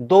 2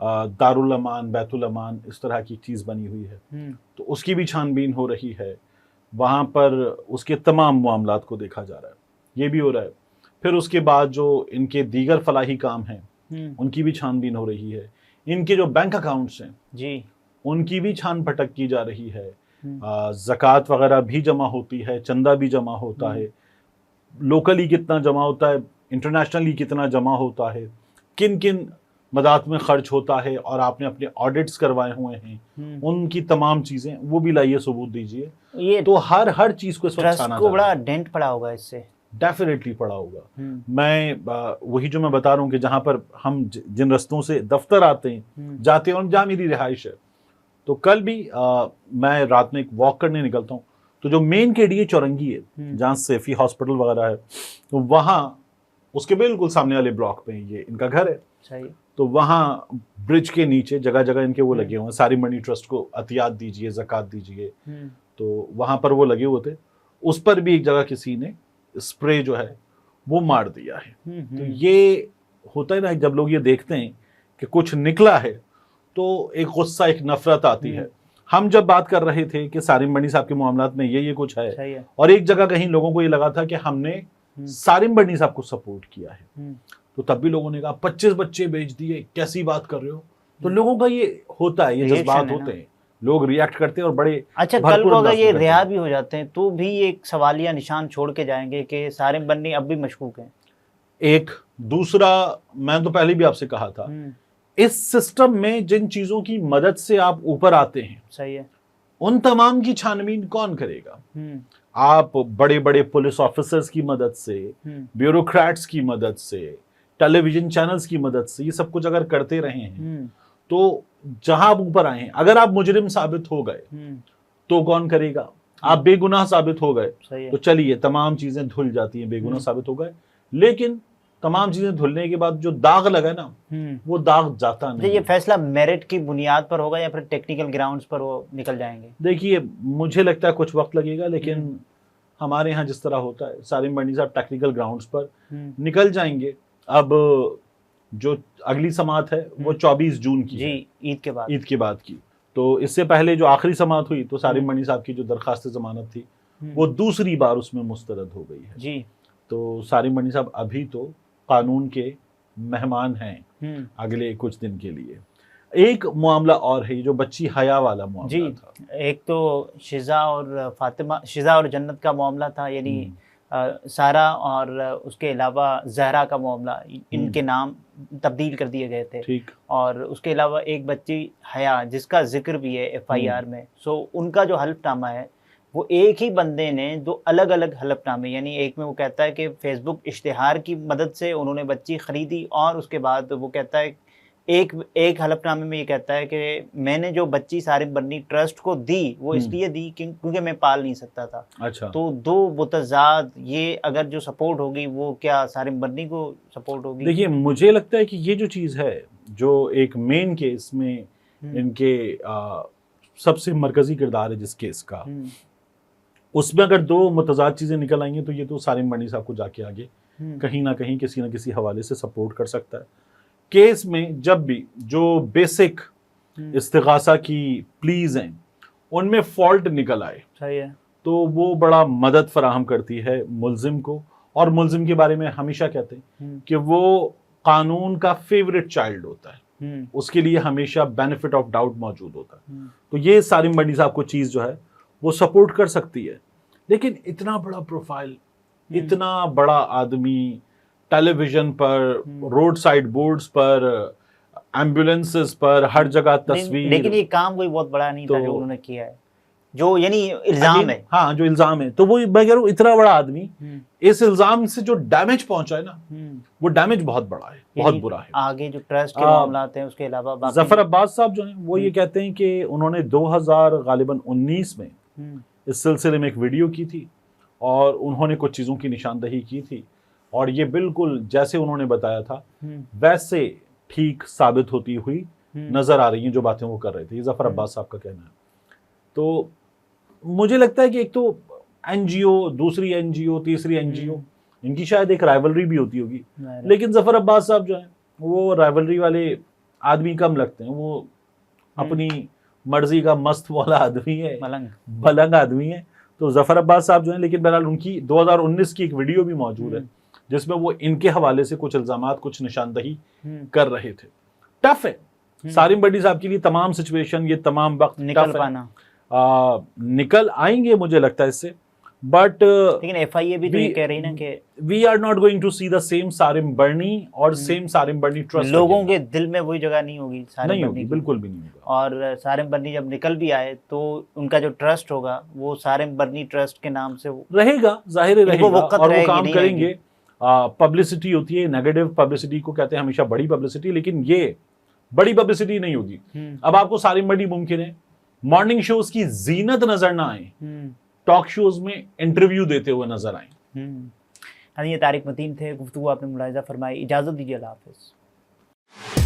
دارال امان، بیت الامان اس طرح کی چیز بنی ہوئی ہے، تو اس کی بھی چھان بین ہو رہی ہے، وہاں پر اس کے تمام معاملات کو دیکھا جا رہا ہے، یہ بھی ہو رہا ہے۔ پھر اس کے بعد جو ان کے دیگر فلاحی کام ہیں ان کی بھی چھان بین ہو رہی ہے، ان کے جو بینک اکاؤنٹس ہیں جی ان کی بھی چھان پھٹک کی جا رہی ہے، زکوٰۃ وغیرہ بھی جمع ہوتی ہے، چندہ بھی جمع ہوتا ہے، لوکلی کتنا جمع ہوتا ہے، انٹرنیشنلی کتنا جمع ہوتا ہے، کن کن مدات میں خرچ ہوتا ہے، اور آپ نے اپنے آڈٹس کروائے ہوئے ہیں ان کی تمام چیزیں وہ بھی لائیے، ثبوت دیجئے۔ یہ تو ہر چیز کو اس وقت ٹرسٹ چھانا کو جا رہا بڑا ہے، ڈینٹ پڑا ہوگا اس سے۔ ڈیفینیٹلی پڑا ہوگا۔ میں وہی جو میں بتا رہا ہوں کہ جہاں پر ہم جن رستوں سے دفتر آتے ہیں جاتے ہیں اور جہاں میری رہائش ہے، تو کل بھی میں رات میں ایک واک کرنے نکلتا ہوں، تو جو مین KDA چورنگی ہے جہاں سیفی ہاسپٹل وغیرہ ہے، تو وہاں اس کے بالکل سامنے والے بلاک پہ یہ ان کا گھر ہے، صحیح۔ تو وہاں برج کے نیچے جگہ جگہ ان کے وہ لگے ہوئے ہیں، ساری منی ٹرسٹ کو عطیات دیجئے، زکوٰۃ دیجئے، تو وہاں پر وہ لگے ہوئے تھے، اس پر بھی ایک جگہ کسی نے اسپرے جو ہے وہ مار دیا ہے۔ تو یہ ہوتا ہے نا، جب لوگ یہ دیکھتے ہیں کہ کچھ نکلا ہے تو ایک غصہ، ایک نفرت آتی ہے۔ ہم جب بات کر رہے تھے کہ سارم بڑنی صاحب کے معاملات میں یہ کچھ ہے، اور ایک جگہ کہیں لوگوں کو یہ لگا تھا کہ ہم نے سارم بڑنی صاحب کو سپورٹ کیا ہے، تو تب بھی لوگوں نے کہا 25 بچے بیچ دیے، کیسی بات کر رہے ہو؟ تو لوگوں کا یہ ہوتا ہے، یہ جذبات ہوتے ہیں، لوگ ریاکٹ کرتے ہیں اور بڑے اچھا کل کو اگر یہ رہا بھی ہو جاتے ہیں تو بھی ایک سوالیہ نشان چھوڑ کے جائیں گے کہ سارم بنی اب بھی مشکوک ہیں۔ ایک دوسرا، میں تو پہلے بھی آپ سے کہا تھا، اس سسٹم میں جن چیزوں کی مدد سے آپ اوپر آتے ہیں، صحیح ہے، ان تمام کی چھانبین کون کرے گا؟ آپ بڑے بڑے پولیس آفیسرز کی مدد سے، بیوروکریٹس کی مدد سے، ٹیلی ویژن چینلز کی مدد سے یہ سب کچھ اگر کرتے رہے ہیں، تو جہاں آپ اوپر آئے ہیں، اگر آپ مجرم ثابت ہو گئے تو کون کرے گا؟ آپ بے گناہ ثابت ہو گئے تو چلیے تمام چیزیں دھل جاتی ہیں، بے گناہ ثابت ہو گئے، لیکن تمام چیزیں دھلنے کے بعد جو داغ لگا نا وہ داغ جاتا نہیں۔ یہ فیصلہ میرٹ کی بنیاد پر ہوگا یا پھر ٹیکنیکل گراؤنڈز پر وہ نکل جائیں گے؟ دیکھیے مجھے لگتا ہے کچھ وقت لگے گا، لیکن ہمارے ہاں جس طرح ہوتا ہے سارم بڑنی صاحب ٹیکنیکل گراؤنڈز پر نکل جائیں گے۔ اب جو اگلی سماعت ہے وہ 24 جون کی ہے، عید کے بعد کی، تو اس سے پہلے جو آخری سماعت ہوئی تو سارم بڑنی صاحب کی جو درخواست ضمانت تھی وہ دوسری بار اس میں مسترد ہو گئی ہے۔ جی، تو سارم بڑنی صاحب ابھی تو قانون کے مہمان ہیں اگلے کچھ دن کے لیے۔ ایک معاملہ اور ہے جو بچی حیا والا معاملہ تھا۔ ایک تو شزا اور فاطمہ، شزا اور جنت کا معاملہ تھا، یعنی سارہ اور اس کے علاوہ زہرا کا معاملہ، ان کے نام تبدیل کر دیے گئے تھے، اور اس کے علاوہ ایک بچی حیا جس کا ذکر بھی ہے FIR میں، سو ان کا جو حلف نامہ ہے وہ ایک ہی بندے نے دو الگ الگ حلف نامے، یعنی ایک میں وہ کہتا ہے کہ فیس بک اشتہار کی مدد سے انہوں نے بچی خریدی، اور اس کے بعد وہ کہتا ہے ایک حلف نامے میں یہ کہتا ہے کہ میں نے جو بچی سارم بنی ٹرسٹ کو دی وہ اس لیے دی کیونکہ میں پال نہیں سکتا تھا۔ اچھا، تو دو متضاد، یہ اگر جو سپورٹ ہوگی وہ کیا سارم بنی کو سپورٹ ہوگی؟ دیکھیے مجھے لگتا ہے کہ یہ جو چیز ہے، جو ایک مین کیس میں ان کے سب سے مرکزی کردار ہے جس کیس کا، اس میں اگر دو متضاد چیزیں نکل آئیں گی تو یہ تو سارم بنی صاحب کو جا کے آگے کہیں نہ کہیں کسی نہ کسی حوالے سے سپورٹ کر سکتا ہے۔ کیس میں جب بھی جو بیسک استغاثہ کی پلیز ہیں ان میں فالٹ نکل آئے، صحیح ہے، تو وہ بڑا مدد فراہم کرتی ہے ملزم کو، اور ملزم کے بارے میں ہمیشہ کہتے ہیں کہ وہ قانون کا فیورٹ چائلڈ ہوتا ہے، اس کے لیے ہمیشہ بینیفٹ آف ڈاؤٹ موجود ہوتا ہے۔ تو یہ سارم بنی صاحب کو چیز جو ہے وہ سپورٹ کر سکتی ہے، لیکن اتنا بڑا پروفائل، اتنا بڑا آدمی، ٹیلی ویژن پر، روڈ سائڈ بورڈز پر، ایمبولینسز پر، ہر جگہ تصویر، لیکن یہ کام کوئی بہت بڑا نہیں تھا جو انہوں نے کیا ہے، جو یعنی الزام ہے، ہاں جو الزام ہے، تو وہ میں کہہ رہا ہوں اتنا بڑا آدمی، اس الزام سے جو ڈیمیج پہنچا ہے نا وہ ڈیمیج بہت بڑا ہے، بہت برا ہے۔ آگے جو ٹرسٹ کے معاملات ہیں اس کے علاوہ ظفر عباس صاحب جو ہیں وہ یہ کہتے ہیں کہ انہوں نے 2019 میں اس سلسلے میں ایک ویڈیو کی تھی اور انہوں نے کچھ چیزوں کی نشاندہی کی تھی، اور یہ بالکل جیسے انہوں نے بتایا تھا ویسے ٹھیک ثابت ہوتی ہوئی نظر آ رہی ہیں جو باتیں وہ کر رہے تھے۔ یہ ظفر عباس صاحب کا کہنا ہے۔ تو مجھے لگتا ہے کہ ایک تو NGO، دوسری NGO، تیسری NGO، ان کی شاید ایک رائیولری بھی ہوتی ہوگی، لیکن ظفر عباس صاحب جو ہیں وہ رائیولری والے آدمی کم لگتے ہیں, وہ اپنی مرضی کا مست والا آدمی ہے, ملنگ آدمی ہے. تو ظفر عباس صاحب جو ہیں, لیکن بہرحال ان کی 2019 کی ایک ویڈیو بھی موجود ہے جس میں وہ ان کے حوالے سے کچھ الزامات, کچھ نشاندہی کر رہے تھے. ٹف ہے سارم بڈی صاحب کے لیے تمام سچویشن, یہ تمام وقت نکل پانا, نکل آئیں گے مجھے لگتا ہے اس سے, بٹ لیکن ایف آئی اے بھی تو یہ کہہ رہی نا کہ we are not going to see the same سارم برنی اور سیم سارم برنی ٹرسٹ. لوگوں کے دل میں وہی جگہ نہیں ہوگی نہیں ہوگی, بالکل بھی نہیں ہوگا. اور سارم برنی جب نکل بھی آئے تو ان کا جو ٹرسٹ ہوگا وہ سارم برنی ٹرسٹ کے نام سے رہے گا, ظاہر رہے گا, اور وہ کام کریں گے. گے. پبلسٹی ہوتی ہے, نیگیٹو پبلسٹی کو کہتے ہیں ہمیشہ بڑی پبلسٹی, لیکن یہ بڑی پبلسٹی نہیں ہوگی. اب آپ کو سارم برنی ممکن ہے مارننگ شوز کی زینت نظر نہ آئے, ٹاک شوز میں انٹرویو دیتے ہوئے نظر آئیں. یہ طارق متین تھے, گفتگو آپ نے ملاحظہ فرمائی. اجازت دیجیے, اللہ حافظ.